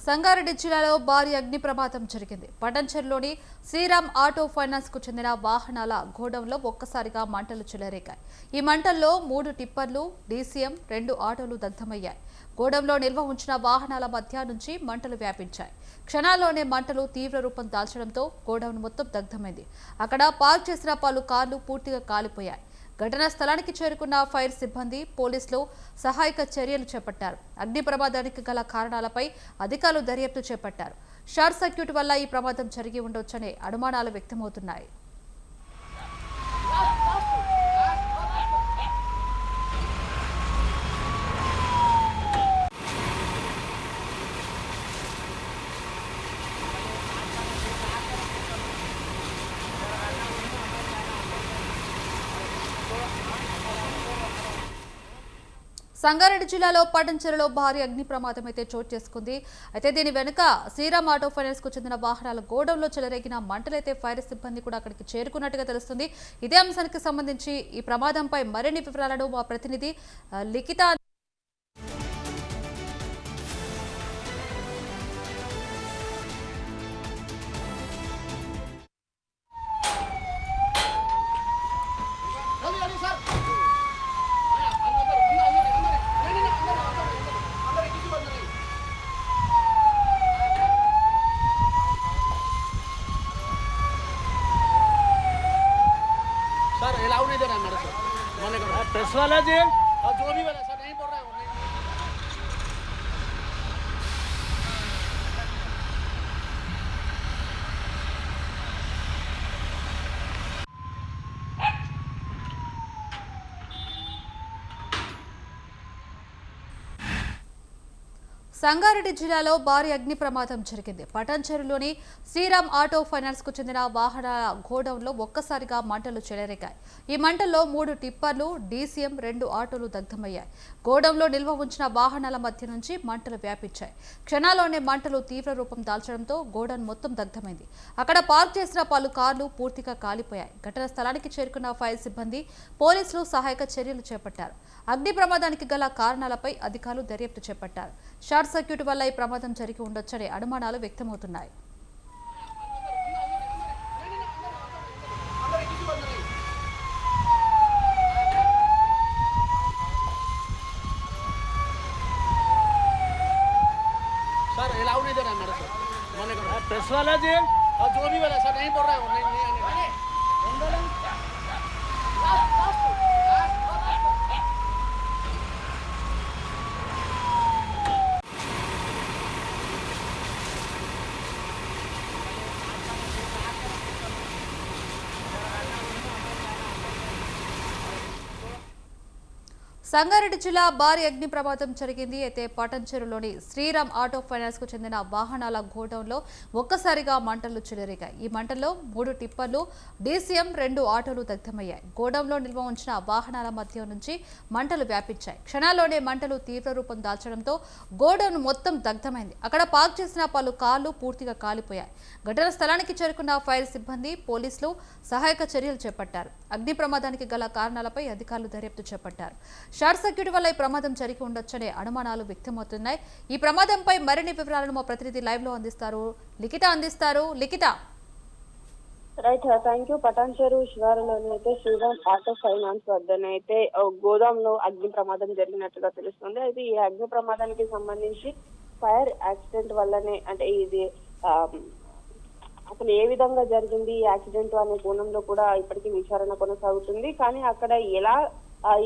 సంగారెడ్డి జిల్లాలో భారీ అగ్ని ప్రమాదం జరిగింది. పటంచెరులోని శ్రీరామ్ ఆటో ఫైనాన్స్ కు చెందిన వాహనాల గోడౌన్లో ఒక్కసారిగా మంటలు చెలరేగాయి. ఈ మంటల్లో 3 టిప్పర్లు, డీసీఎం, 2 ఆటోలు దగ్ధమయ్యాయి. గోడౌన్లో నిల్వ ఉంచిన వాహనాల మధ్య నుంచి మంటలు వ్యాపించాయి. క్షణాల్లోనే మంటలు తీవ్ర రూపం దాల్చడంతో గోడౌన్ మొత్తం దగ్ధమైంది. అక్కడ పార్క్ చేసిన పలు కార్లు పూర్తిగా కాలిపోయాయి. ఘటనా స్థలానికి చేరుకున్న ఫైర్ సిబ్బంది, పోలీసులు సహాయక చర్యలు చేపట్టారు. అగ్ని ప్రమాదానికి గల కారణాలపై అధికారులు దర్యాప్తు చేపట్టారు. షార్ట్ సర్క్యూట్ వల్ల ఈ ప్రమాదం జరిగి ఉండొచ్చనే అనుమానాలు వ్యక్తమవుతున్నాయి. సంగారెడ్డి జిల్లాలో పటంచెరులో భారీ అగ్ని ప్రమాదం అయితే చోటు చేసుకుంది. అయితే దీని వెనుక శ్రీరామ్ ఆటో ఫైనాన్స్ కు చెందిన వాహనాల గోడౌన్లో చెలరేగిన మంటలైతే ఫైర్ సిబ్బంది కూడా అక్కడికి చేరుకున్నట్టుగా తెలుస్తుంది. ఇదే అంశానికి సంబంధించి ఈ ప్రమాదంపై మరిన్ని వివరాలను మా ప్రతినిధి లిఖిత सर अलाउ नहीं दे रहा है हमारे सर मना कर रहा है प्रेस वाला जी और जो भी वाला सर नहीं बोल रहा है वो नहीं సంగారెడ్డి జిల్లాలో భారీ అగ్ని ప్రమాదం జరిగింది. పటంచెరులోని శ్రీరామ్ ఆటో ఫైనాన్స్ కు చెందిన వాహనాల గోడౌన్లో ఒక్కసారిగా మంటలు చెలరేగాయి. ఈ మంటల్లో 3 టిప్పర్లు, డీసీఎం, 2 ఆటోలు దగ్ధమయ్యాయి. గోడౌన్లో నిల్వ ఉంచిన వాహనాల మధ్య నుంచి మంటలు వ్యాపించాయి. క్షణాల్లోనే మంటలు తీవ్ర రూపం దాల్చడంతో గోడౌన్ మొత్తం దగ్ధమైంది. అక్కడ పార్క్ చేసిన పలు కార్లు పూర్తిగా కాలిపోయాయి. ఘటనా స్థలానికి చేరుకున్న ఫైర్ సిబ్బంది, పోలీసులు సహాయక చర్యలు చేపట్టారు. అగ్ని ప్రమాదానికి గల కారణాలపై అధికారులు దర్యాప్తు చేపట్టారు. షార్ట్ సర్క్యూట్ వల్ల ఈ ప్రమాదం జరిగి ఉండొచ్చనే అనుమానాలు వ్యక్తమవుతున్నాయి. सर अलाउ नहीं दे रहा है हमारे सर मना कर रहा है प्रेस वाला जी और जो भी वाला सर नहीं बोल रहा है वो नहीं आने సంగారెడ్డి జిల్లా భారీ అగ్ని ప్రమాదం జరిగింది. అయితే పటంచెరులోని శ్రీరామ్ ఆటో ఫైనాన్స్ కు చెందిన వాహనాల గోడౌన్లో ఒక్కసారిగా మంటలు చెలరేగాయి. ఈ మంటల్లో 3 టిప్పర్లు, డీసీఎం, 2 ఆటోలు దగ్ధమయ్యాయి. గోడౌన్లో నిల్వ ఉంచిన వాహనాల మధ్య నుంచి మంటలు వ్యాపించాయి. క్షణాల్లోనే మంటలు తీవ్ర రూపం దాల్చడంతో గోడౌన్ మొత్తం దగ్ధమైంది. అక్కడ పార్క్ చేసిన పలు కార్లు పూర్తిగా కాలిపోయాయి. ఘటనా స్థలానికి చేరుకున్న ఫైర్ సిబ్బంది, పోలీసులు సహాయక చర్యలు చేపట్టారు. అగ్ని ప్రమాదానికి గల కారణాలపై అధికారులు దర్యాప్తు చేపట్టారు. షార్ట్ సర్క్యూట్ వల్ల ఈ ప్రమాదం జరిగి ఉండొచ్చనే అనుమానాలు వ్యక్తమవుతున్నాయి. ఈ ప్రమాదంపై మరిన్ని వివరాలను మా ప్రతినిధి లైవ్ లో అందిస్తారు. లిఖిత రైట్, థ్యాంక్ యూ. పటాన్చెరు శివారులోని అయితే శ్రీరామ్ ఆటో ఫైనాన్స్ వద్దనైతే గోదాం లో అగ్ని ప్రమాదం జరిగినట్టుగా తెలుస్తుంది. అయితే ఈ అగ్ని ప్రమాదానికి సంబంధించి ఫైర్ యాక్సిడెంట్ వల్లనే, అంటే ఇది అసలు ఏ విధంగా జరిగింది ఈ యాక్సిడెంట్ అనే కోణంలో కూడా ఇప్పటికీ విచారణ కొనసాగుతుంది. కానీ అక్కడ ఎలా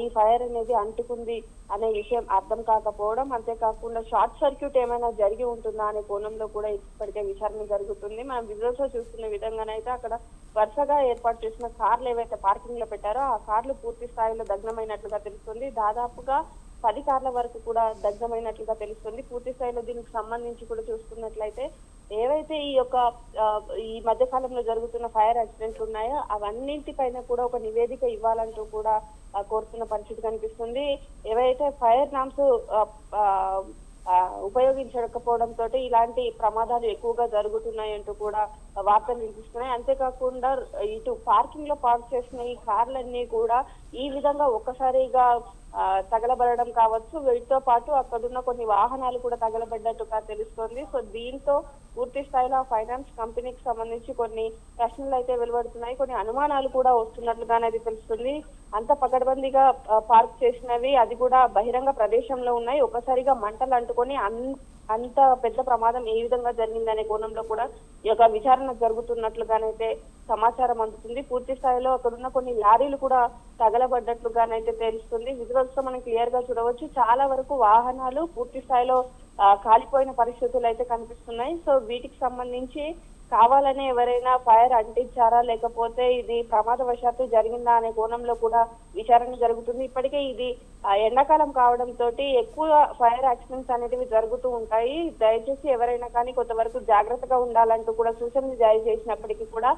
ఈ ఫైర్ అనేది అంటుకుంది అనే విషయం అర్థం కాకపోవడం, అంతేకాకుండా షార్ట్ సర్క్యూట్ ఏమైనా జరిగి ఉంటుందా అనే కోణంలో కూడా ఇప్పటికే విచారణ జరుగుతుంది. మనం విజువల్స్ లో చూస్తున్న విధంగానైతే అక్కడ వరుసగా ఏర్పాటు చేసిన కార్లు ఏవైతే పార్కింగ్ లో పెట్టారో ఆ కార్లు పూర్తి స్థాయిలో దగ్ధమైనట్లుగా తెలుస్తుంది. దాదాపుగా 10 కార్ల వరకు కూడా దగ్ధమైనట్లుగా తెలుస్తుంది. పూర్తి స్థాయిలో దీనికి సంబంధించి కూడా చూసుకున్నట్లయితే ఏవైతే ఈ మధ్య కాలంలో జరుగుతున్న ఫైర్ యాక్సిడెంట్లు ఉన్నాయో అవన్నింటిపైన కూడా ఒక నివేదిక ఇవ్వాలంటూ కూడా కోరుతున్న పరిస్థితి కనిపిస్తుంది. ఏవైతే ఫైర్ నామ్స్ ఉపయోగించకపోవడంతో ఇలాంటి ప్రమాదాలు ఎక్కువగా జరుగుతున్నాయంటూ కూడా వార్తలు వినిపిస్తున్నాయి. అంతేకాకుండా ఇటు పార్కింగ్ లో పార్క్ చేసిన ఈ కార్లన్నీ కూడా ఈ విధంగా ఒక్కసారిగా తగలబడడం కావచ్చు, వీటితో పాటు అక్కడున్న కొన్ని వాహనాలు కూడా తగలబడ్డట్టుగా తెలుస్తోంది. సో దీంతో పూర్తి స్థాయిలో ఫైనాన్స్ కంపెనీకి సంబంధించి కొన్ని ప్రశ్నలు అయితే వెలువడుతున్నాయి, కొన్ని అనుమానాలు కూడా వస్తున్నట్లుగానే తెలుస్తుంది. అంత పకడ్బందీగా పార్క్ చేసినవి, అది కూడా బహిరంగ ప్రదేశంలో ఉన్నాయి, ఒక్కసారిగా మంటలు అంటుకొని అంత పెద్ద ప్రమాదం ఏ విధంగా జరిగిందనే కోణంలో కూడా ఈ యొక్క విచారణ జరుగుతున్నట్లుగానైతే సమాచారం అందుతుంది. పూర్తి స్థాయిలో అక్కడున్న కొన్ని లారీలు కూడా తగలబడ్డట్లుగానైతే తెలుస్తుంది. విజువల్స్ తో మనం క్లియర్ గా చూడవచ్చు, చాలా వరకు వాహనాలు పూర్తి స్థాయిలో కాలిపోయిన పరిస్థితులు అయితే కనిపిస్తున్నాయి. సో వీటికి సంబంధించి కావాలనే ఎవరైనా ఫైర్ అంటించారా, లేకపోతే ఇది ప్రమాదవశాత్తు జరిగిందా అనే కోణంలో కూడా విచారణ జరుగుతుంది. ఇప్పటికే ఇది ఎండాకాలం కావడంతో ఎక్కువ ఫైర్ యాక్సిడెంట్స్ అనేటివి జరుగుతూ ఉంటాయి. దయచేసి ఎవరైనా కానీ కొంతవరకు జాగ్రత్తగా ఉండాలంటూ కూడా సూచనలు జారీ చేసినప్పటికీ కూడా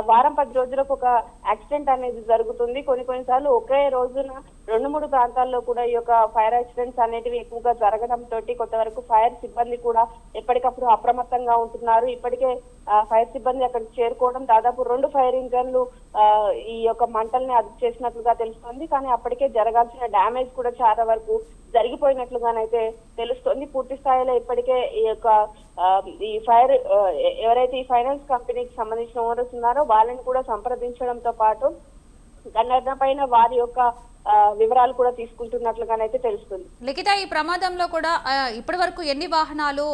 వారం 10 రోజులకు ఒక యాక్సిడెంట్ అనేది జరుగుతుంది. కొన్నిసార్లు ఒకే రోజున 2-3 ప్రాంతాల్లో కూడా ఈ యొక్క ఫైర్ యాక్సిడెంట్స్ అనేటివి ఎక్కువగా జరగడంతో కొంతవరకు ఫైర్ సిబ్బంది కూడా ఎప్పటికప్పుడు అప్రమత్తంగా ఉంటున్నారు. ఇప్పటికే ఫైర్ సిబ్బంది అక్కడికి చేరుకోవడం, దాదాపు 2 ఫైర్ ఇంజన్లు ఈ యొక్క మంటల్ని అదుపు చేసినట్లుగా తెలుస్తోంది. కానీ అప్పటికే జరగాల్సిన డ్యామేజ్ కూడా చాలా వరకు జరిగిపోయినట్లుగానైతే తెలుస్తోంది. పూర్తి స్థాయిలో ఇప్పటికే ఈ యొక్క ఈ ఫైర్ ఎవరైతే ఈ ఫైనాన్స్ కంపెనీకి సంబంధించిన ఓనర్స్ ఉన్నారో వాళ్ళని కూడా సంప్రదించడంతో పాటు ఘటన పైన వారి యొక్క వివరాలు కూడా తీసుకుంటున్నట్లుగానైతే తెలుస్తుంది. లిఖిత, ఈ ప్రమాదంలో కూడా ఇప్పటి వరకు ఎన్ని వాహనాలు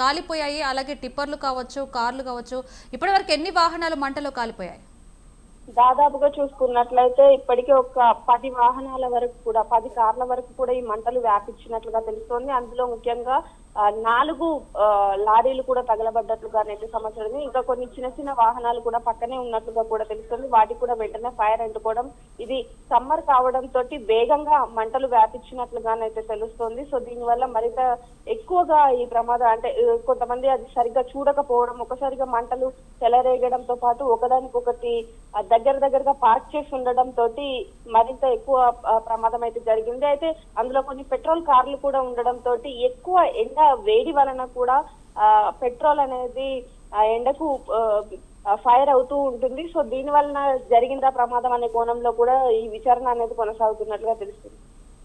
కాలిపోయాయి, అలాగే టిప్పర్లు కావచ్చు, కార్లు కావచ్చు, ఇప్పటి వరకు ఎన్ని వాహనాలు మంటలో కాలిపోయాయి? దాదాపుగా చూసుకున్నట్లయితే ఇప్పటికే ఒక 10 వాహనాల వరకు కూడా 10 కార్ల వరకు కూడా ఈ మంటలు వ్యాపించినట్లుగా తెలుస్తోంది. అందులో ముఖ్యంగా 4 లారీలు కూడా తగలబడ్డట్లుగానైతే సమాచారం. ఇంకా కొన్ని చిన్న వాహనాలు కూడా పక్కనే ఉన్నట్లుగా కూడా తెలుస్తుంది. వాటికి కూడా వెంటనే ఫైర్ అంటుకోవడం, ఇది సమ్మర్ కావడంతో వేగంగా మంటలు వ్యాపించినట్లుగానైతే తెలుస్తోంది. సో దీనివల్ల మరింత ఎక్కువగా ఈ ప్రమాదం, అంటే కొంతమంది అది సరిగ్గా చూడకపోవడం, ఒకసారిగా మంటలు చెలరేగడంతో పాటు ఒకదానికొకటి దగ్గరగా పార్క్ చేసి ఉండడంతో మరింత ఎక్కువ ప్రమాదం అయితే జరిగింది. అయితే అందులో కొన్ని పెట్రోల్ కార్లు కూడా ఉండడంతో ఎక్కువ ఎండ వేడి వలన కూడా పెట్రోల్ అనేది ఎండకు ఫైర్ అవుతూ ఉంటుంది. సో దీని వలన జరిగిందా ప్రమాదం అనే కోణంలో కూడా ఈ విచారణ అనేది కొనసాగుతున్నట్లుగా తెలుస్తుంది.